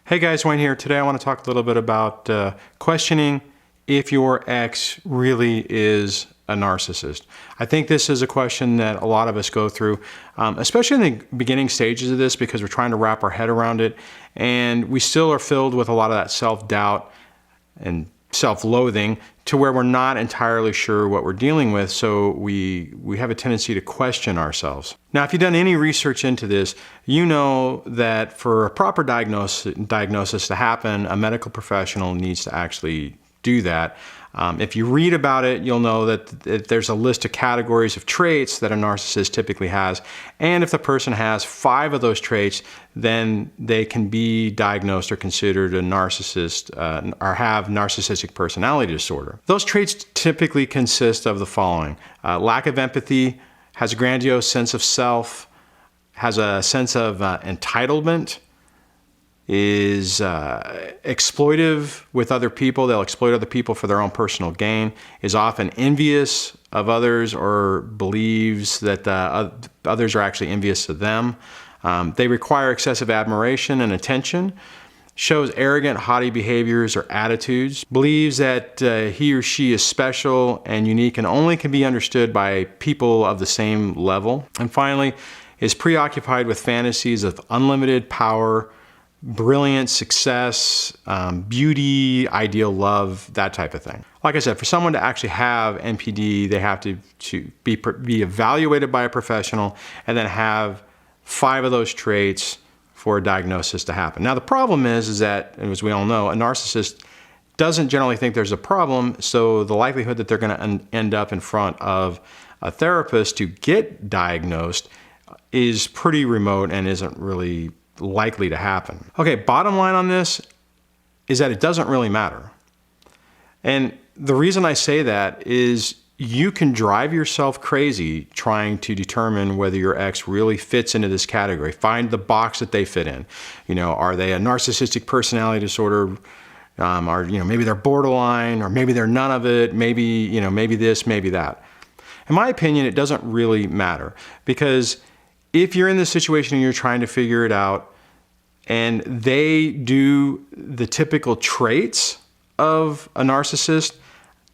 Hey guys, Wayne here. Today I want to talk a little bit about questioning if your ex really is a narcissist. I think this is a question that a lot of us go through, especially in the beginning stages of this, because we're trying to wrap our head around it, and we still are filled with a lot of that self-doubt and self-loathing to where we're not entirely sure what we're dealing with, so we have a tendency to question ourselves. Now, if you've done any research into this, you know that for a proper diagnosis to happen, a medical professional needs to actually do that. If you read about it, you'll know that there's a list of categories of traits that a narcissist typically has, and if the person has 5 of those traits, then they can be diagnosed or considered a narcissist or have narcissistic personality disorder. Those traits typically consist of the following: lack of empathy, has a grandiose sense of self, has a sense of entitlement, is exploitive with other people. They'll exploit other people for their own personal gain, is often envious of others or believes that others are actually envious of them. They require excessive admiration and attention, shows arrogant, haughty behaviors or attitudes, believes that he or she is special and unique and only can be understood by people of the same level. And finally, is preoccupied with fantasies of unlimited power, brilliant success, beauty, ideal love, that type of thing. Like I said, for someone to actually have NPD, they have to be evaluated by a professional and then have 5 of those traits for a diagnosis to happen. Now, the problem is that, as we all know, a narcissist doesn't generally think there's a problem, so the likelihood that they're going to end up in front of a therapist to get diagnosed is pretty remote and isn't really likely to happen. Okay, bottom line on this is that it doesn't really matter. And the reason I say that is you can drive yourself crazy trying to determine whether your ex really fits into this category. Find the box that they fit in. You know, are they a narcissistic personality disorder? Or, you know, maybe they're borderline, or maybe they're none of it. Maybe, you know, maybe this, maybe that. In my opinion, it doesn't really matter, because if you're in this situation and you're trying to figure it out and they do the typical traits of a narcissist,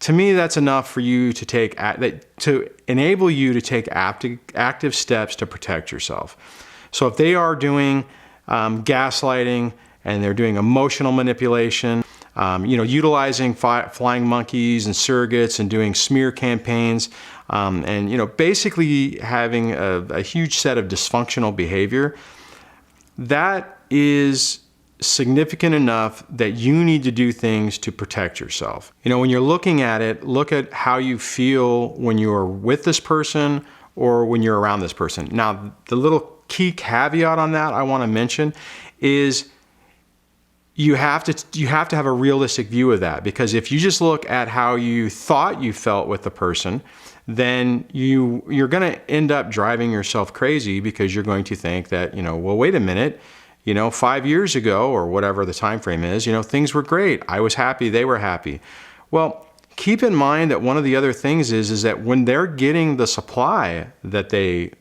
to me, that's enough for you to enable you to take active steps to protect yourself. So if they are doing gaslighting and they're doing emotional manipulation, you know, utilizing flying monkeys and surrogates and doing smear campaigns, and, you know, basically having a huge set of dysfunctional behavior, that is significant enough that you need to do things to protect yourself. You know, when you're looking at it, look at how you feel when you're with this person or when you're around this person. Now, the little key caveat on that I want to mention is you have to have a realistic view of that, because if you just look at how you thought you felt with the person, then you're going to end up driving yourself crazy, because you're going to think that, you know, well, wait a minute, you know, 5 years ago or whatever the time frame is, you know, things were great. I was happy, they were happy. Well, keep in mind that one of the other things is that when they're getting the supply that they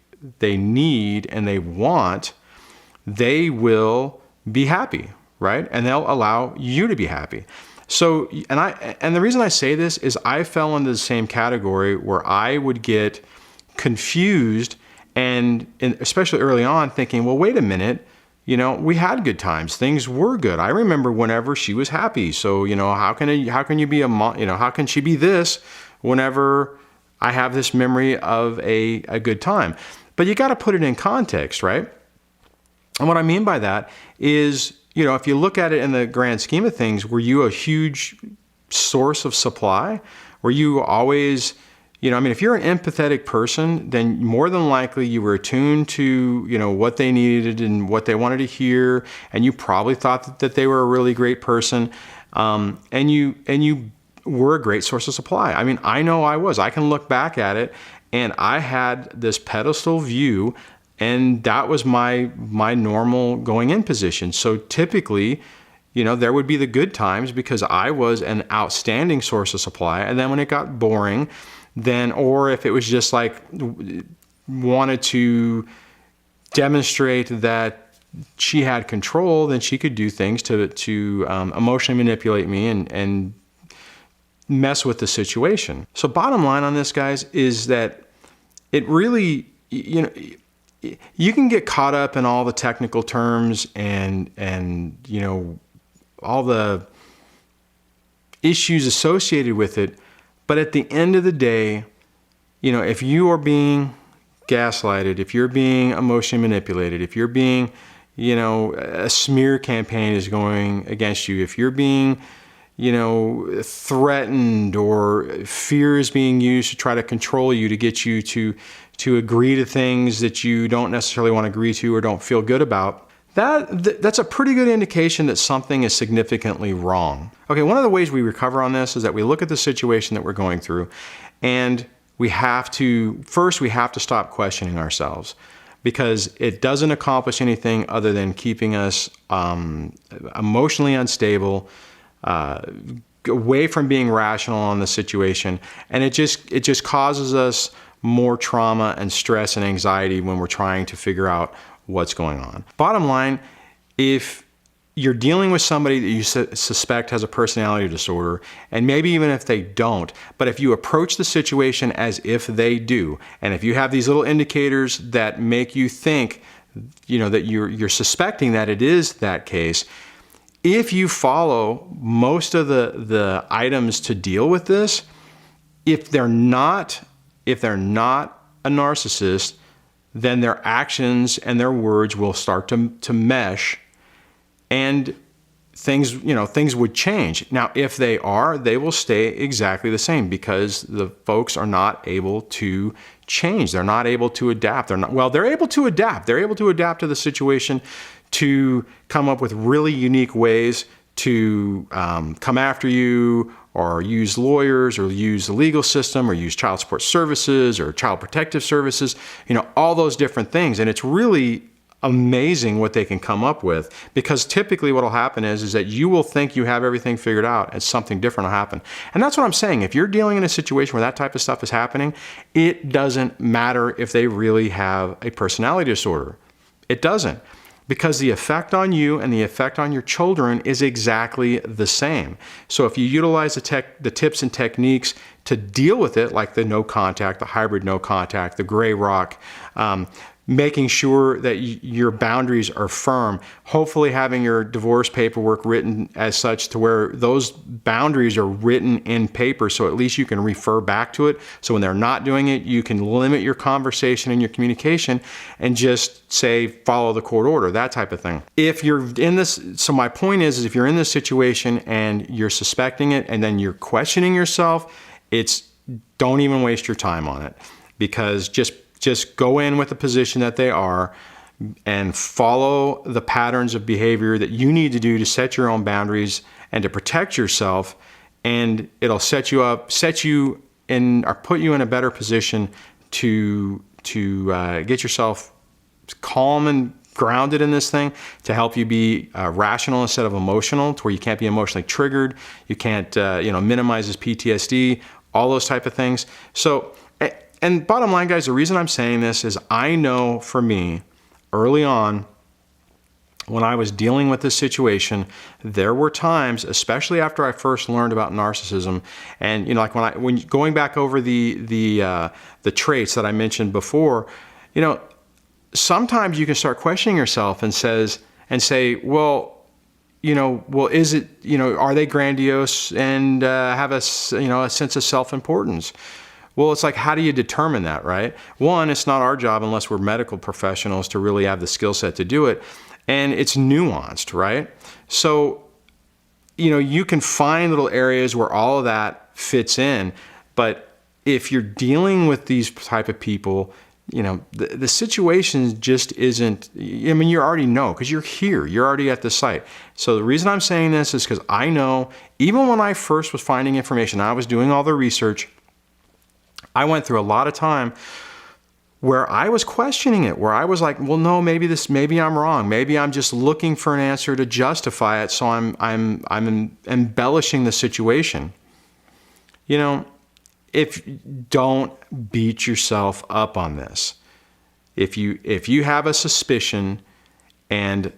need and they want, they will be happy, right? And they'll allow you to be happy. So, and the reason I say this is I fell into the same category where I would get confused and especially early on thinking, well, wait a minute, you know, we had good times. Things were good. I remember whenever she was happy. So, you know, how can you be how can she be this whenever I have this memory of a good time? But you got to put it in context, right? And what I mean by that is, you know, if you look at it in the grand scheme of things, were you a huge source of supply? Were you always, you know, I mean, if you're an empathetic person, then more than likely you were attuned to, you know, what they needed and what they wanted to hear, and you probably thought that they were a really great person, and you were a great source of supply. I mean, I know I was. I can look back at it, and I had this pedestal view, and that was my normal going in position. So typically, you know, there would be the good times because I was an outstanding source of supply, and then when it got boring, then, or if it was just like wanted to demonstrate that she had control, then she could do things to emotionally manipulate me and mess with the situation. So bottom line on this, guys, is that it really, you can get caught up in all the technical terms and all the issues associated with it. But at the end of the day, if you are being gaslighted, if you're being emotionally manipulated, if you're being, a smear campaign is going against you, if you're being, threatened, or fear is being used to try to control you, to get you to agree to things that you don't necessarily want to agree to or don't feel good about, that's a pretty good indication that something is significantly wrong. Okay, one of the ways we recover on this is that we look at the situation that we're going through, and we have to stop questioning ourselves, because it doesn't accomplish anything other than keeping us emotionally unstable, away from being rational on the situation, and it just causes us more trauma and stress and anxiety when we're trying to figure out what's going on. Bottom line, if you're dealing with somebody that you suspect has a personality disorder, and maybe even if they don't, but if you approach the situation as if they do, and if you have these little indicators that make you think, that you're suspecting that it is that case, if you follow most of the items to deal with this, if they're not a narcissist, then their actions and their words will start to mesh, and things would change. Now, if they are, they will stay exactly the same, because the folks are not able to change. They're not able to adapt. They're able to adapt. They're able to adapt to the situation, to come up with really unique ways to come after you, or use lawyers, or use the legal system, or use child support services or child protective services, all those different things. And it's really amazing what they can come up with, because typically what will happen is that you will think you have everything figured out, and something different will happen. And that's what I'm saying. If you're dealing in a situation where that type of stuff is happening, it doesn't matter if they really have a personality disorder. It doesn't. Because the effect on you and the effect on your children is exactly the same. So if you utilize the tips and techniques to deal with it, like the no contact, the hybrid no contact, the gray rock, making sure that your boundaries are firm, hopefully having your divorce paperwork written as such to where those boundaries are written in paper, so at least you can refer back to it. So when they're not doing it, you can limit your conversation and your communication and just say, follow the court order, that type of thing. If you're in this, so my point is if you're in this situation and you're suspecting it and then you're questioning yourself, don't even waste your time on it, because just go in with the position that they are and follow the patterns of behavior that you need to do to set your own boundaries and to protect yourself, and it'll set you in, or put you in a better position to get yourself calm and grounded in this thing, to help you be rational instead of emotional, to where you can't be emotionally triggered, you can't minimizes PTSD, all those type of things. So, and bottom line, guys, the reason I'm saying this is I know for me, early on, when I was dealing with this situation, there were times, especially after I first learned about narcissism, and like when going back over the traits that I mentioned before, sometimes you can start questioning yourself and say, well, is it, are they grandiose and have a sense of self-importance? Well, it's like, how do you determine that, right? One, it's not our job unless we're medical professionals to really have the skill set to do it. And it's nuanced, right? So, you can find little areas where all of that fits in. But if you're dealing with these type of people, the situation just isn't, you already know, because you're here, you're already at the site. So the reason I'm saying this is because I know, even when I first was finding information, I was doing all the research, I went through a lot of time where I was questioning it, where I was like, well, no, maybe I'm wrong. Maybe I'm just looking for an answer to justify it. So I'm embellishing the situation. Don't beat yourself up on this. If you have a suspicion And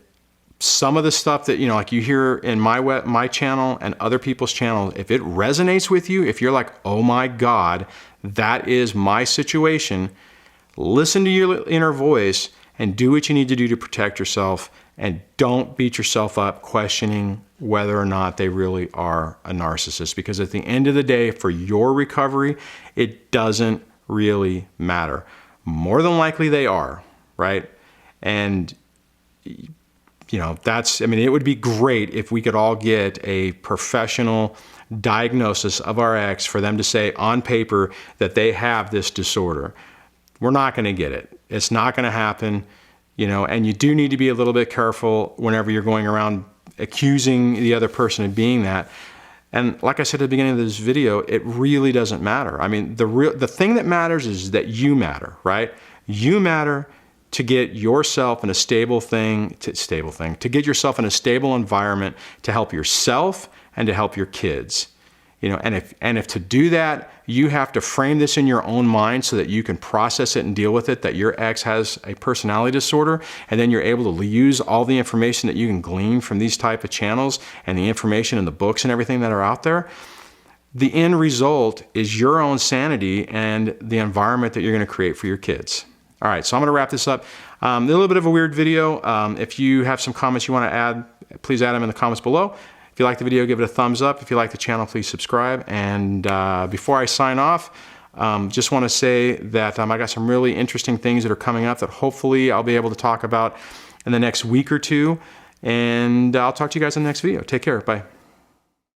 some of the stuff that, like you hear in my channel and other people's channels, if it resonates with you, if you're like, oh my God, that is my situation, listen to your inner voice and do what you need to do to protect yourself, and don't beat yourself up questioning whether or not they really are a narcissist, because at the end of the day, for your recovery, it doesn't really matter. More than likely they are, right? And it would be great if we could all get a professional diagnosis of our ex for them to say on paper that they have this disorder. We're not going to get it. It's not going to happen, and you do need to be a little bit careful whenever you're going around accusing the other person of being that. And like I said at the beginning of this video, it really doesn't matter. I mean, the thing that matters is that you matter, right? You matter to get yourself in a to get yourself in a stable environment to help yourself and to help your kids. And if to do that, you have to frame this in your own mind so that you can process it and deal with it, that your ex has a personality disorder, and then you're able to use all the information that you can glean from these type of channels and the information in the books and everything that are out there. The end result is your own sanity and the environment that you're going to create for your kids. All right, so I'm going to wrap this up. A little bit of a weird video. If you have some comments you want to add, please add them in the comments below. If you like the video, give it a thumbs up. If you like the channel, please subscribe. And before I sign off, just want to say that I got some really interesting things that are coming up that hopefully I'll be able to talk about in the next week or two. And I'll talk to you guys in the next video. Take care. Bye.